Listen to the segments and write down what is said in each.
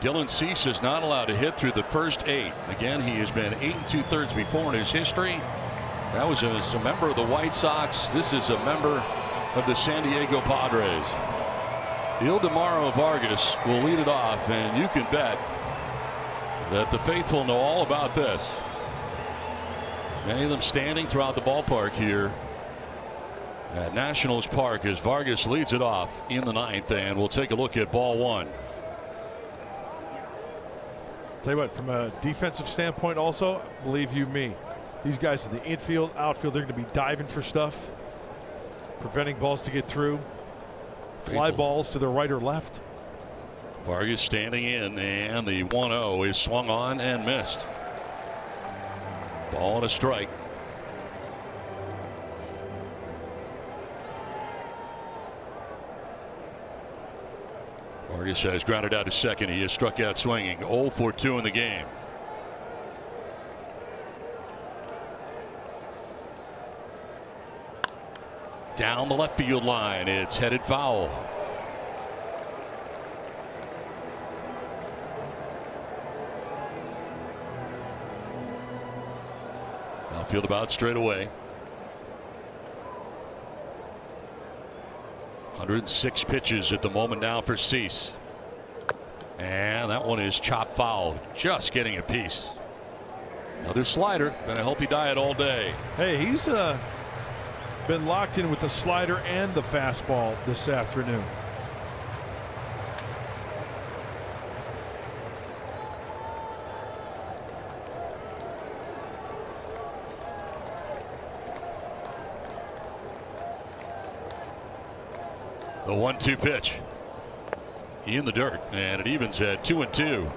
Dylan Cesa is not allowed to hit through the first 8. Again, he has been 8 2/3 before in his history. That was as a member of the White Sox. This is a member of the San Diego Padres. Ildemaro Vargas will lead it off, and you can bet that the faithful know all about this. Many of them standing throughout the ballpark here at Nationals Park as Vargas leads it off in the 9th, and we'll take a look at ball 1. Tell you what, from a defensive standpoint also, believe you me, these guys in the infield, outfield, they're going to be diving for stuff, preventing balls to get through, fly balls to the right or left. Vargas standing in, and the 1-0 is swung on and missed. Ball and a strike. Vargas has grounded out to second. He is struck out swinging. 0 for 2 in the game. Down the left field line. It's headed foul. Outfield about straight away. 106 pitches at the moment now for Cease. And that one is chopped foul. Just getting a piece. Another slider. Been a healthy diet all day. Hey, he's been locked in with the slider and the fastball this afternoon. The 1-2 pitch. He in the dirt, and it evens at 2-2.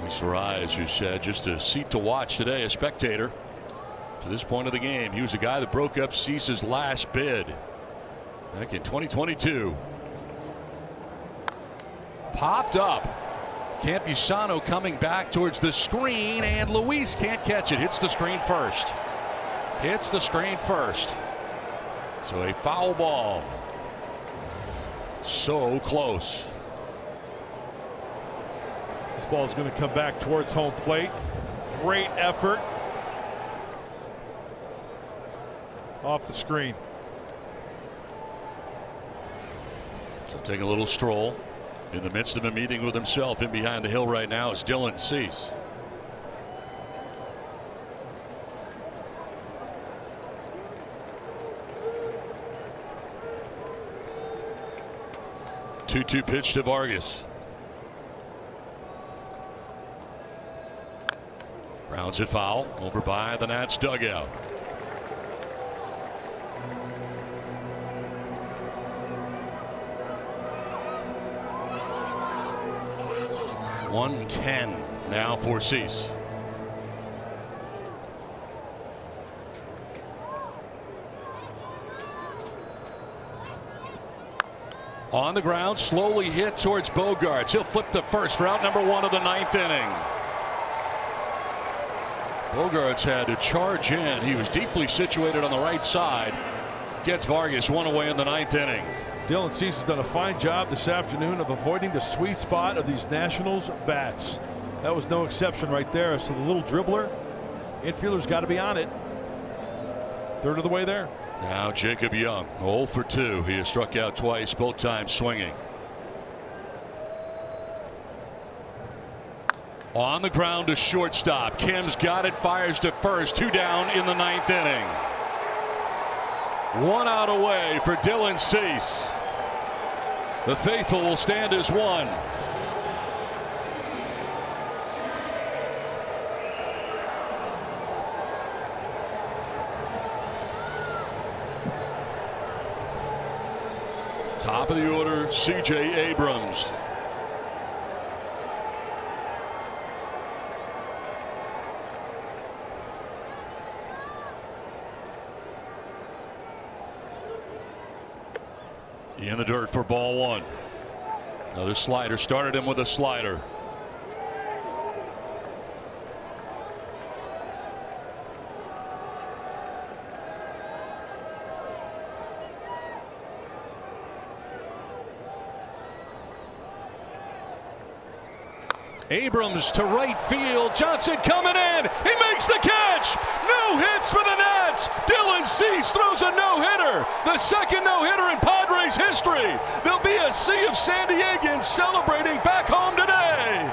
Sarai, as you said, just a seat to watch today, a spectator to this point of the game. He was the guy that broke up Cease's last bid back in 2022. Popped up. Campusano coming back towards the screen, and Luis can't catch it. Hits the screen first. Hits the screen first. So a foul ball. So close. This ball is going to come back towards home plate. Great effort. Off the screen. So take a little stroll. In the midst of a meeting with himself in behind the hill right now is Dylan Cease. Two-two pitch to Vargas. Rounds it foul over by the Nats dugout. .110 now for Cease. On the ground, slowly hit towards Bogaerts. He'll flip to first for out number 1 of the 9th inning. Bogaerts had to charge in. He was deeply situated on the right side. Gets Vargas one away in the 9th inning. Dylan Cease has done a fine job this afternoon of avoiding the sweet spot of these Nationals bats. That was no exception right there. So the little dribbler, infielder's got to be on it. Third of the way there. Now Jacob Young, 0 for 2. He has struck out twice, both times swinging. On the ground to shortstop. Kim's got it, fires to first. 2 down in the 9th inning. 1 out away for Dylan Cease. The faithful will stand as one. Top of the order, C.J. Abrams. In the dirt for ball 1. Another slider. Started him with a slider. Abrams to right field. Johnson coming in. He makes the catch. No hits for the Nats. Dylan Cease throws a no-hitter. The second no-hitter in Padres history. There'll be a sea of San Diegans celebrating back home today.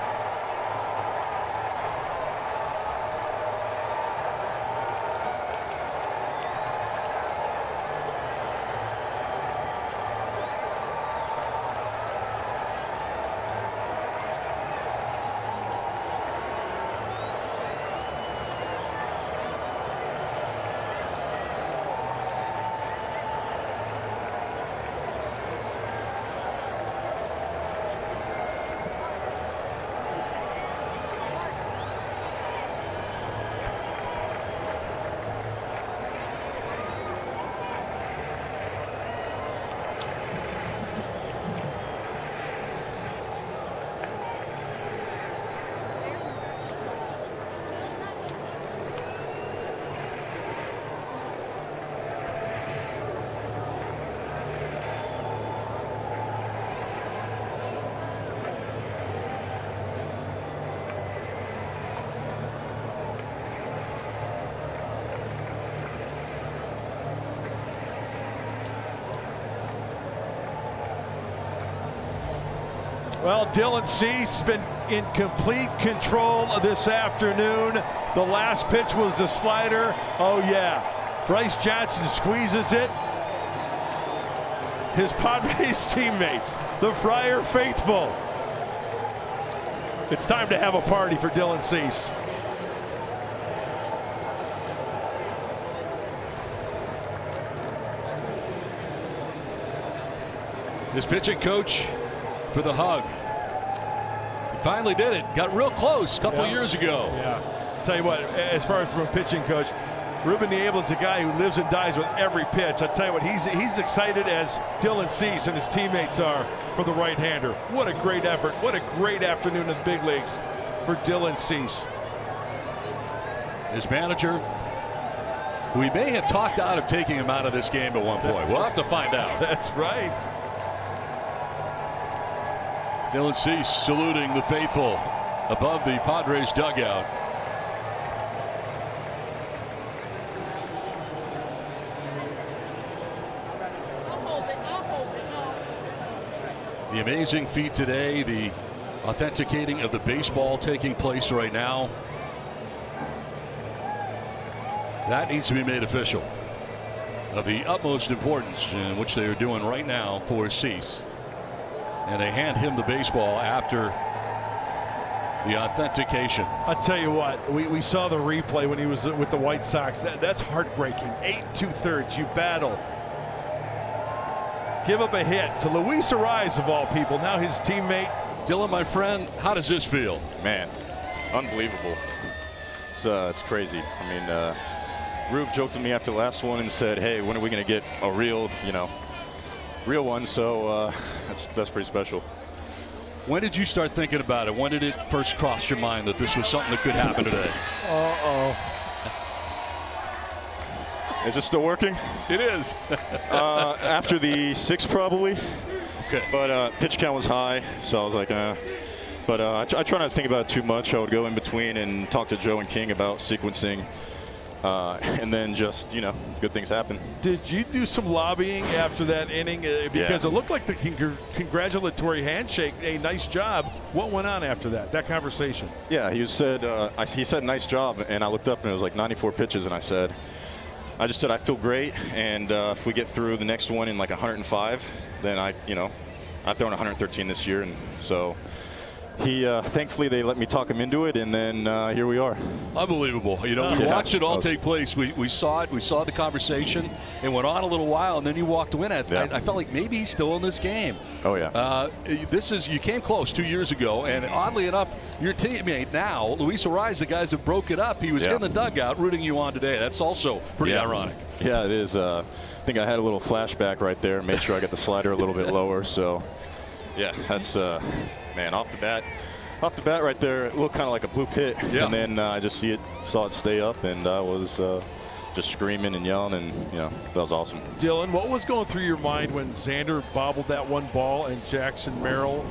Well, Dylan Cease has been in complete control of this afternoon. The last pitch was the slider. Oh, yeah. Bryce Johnson squeezes it. His Padres teammates, the Friar faithful. It's time to have a party for Dylan Cease. His pitching coach for the hug. He finally did it. Got real close a couple years ago. Yeah. Tell you what, as far as from a pitching coach, Ruben Niebla is a guy who lives and dies with every pitch. I tell you what, he's excited as Dylan Cease and his teammates are for the right-hander. What a great effort. What a great afternoon in the big leagues for Dylan Cease. His manager, who he may have talked out of taking him out of this game at one point. We'll have to find out. That's right. Dylan Cease saluting the faithful above the Padres dugout. The amazing feat today, the authenticating of the baseball taking place right now. That needs to be made official. Of the utmost importance, in which they are doing right now for Cease. And they hand him the baseball after the authentication. I tell you what, we saw the replay when he was with the White Sox. That's heartbreaking. 8 2/3. You battle. Give up a hit to Luis Ariz of all people. Now his teammate. Dylan, my friend, how does this feel? Man, unbelievable. It's crazy. I mean, Rube joked at me after the last one and said, "Hey, when are we going to get a real, real one?" So that's pretty special. When did you start thinking about it? When did it first cross your mind that this was something that could happen today? Is it still working? It is. After the 6th, probably. Okay. But pitch count was high, so I was like, But I try not to think about it too much. I would go in between and talk to Joe and King about sequencing. And then just, good things happen. Did you do some lobbying after that inning? Because it looked like the congratulatory handshake. A nice job. What went on after that conversation? Yeah, he said nice job, and I looked up and it was like 94 pitches, and I just said I feel great, and if we get through the next one in like 105, then I've thrown 113 this year, and so. Thankfully they let me talk him into it, and then here we are. Unbelievable. We watched it all take place. We saw it. We saw the conversation. It went on a little while, and then you walked away. I felt like maybe he's still in this game. Oh, yeah. You came close 2 years ago, and oddly enough, your teammate now, Luis Ariz, the guys that broke it up, he was in the dugout rooting you on today. That's also pretty ironic. Yeah, it is. I think I had a little flashback right there. Made sure I got the slider a little bit lower. So, yeah, that's man, off the bat right there, it looked kind of like a blue pit. Yeah. And then I just saw it stay up, and I was just screaming and yelling, and that was awesome. Dylan, what was going through your mind when Xander bobbled that one ball and Jackson Merrill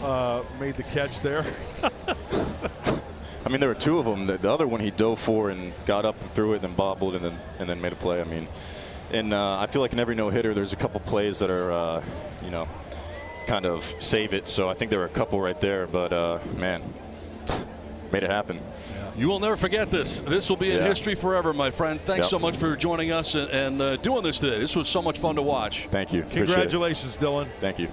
made the catch there? I mean, there were two of them. The other one he dove for and got up and threw it, and then bobbled, and then made a play. I mean, and I feel like in every no-hitter, there's a couple plays that are, you know, kind of save it. So I think there were a couple right there, but man, made it happen. You will never forget this. This will be in history forever, my friend. Thanks so much for joining us and doing this today. This was so much fun to watch. Thank you. Congratulations, Dylan. Thank you.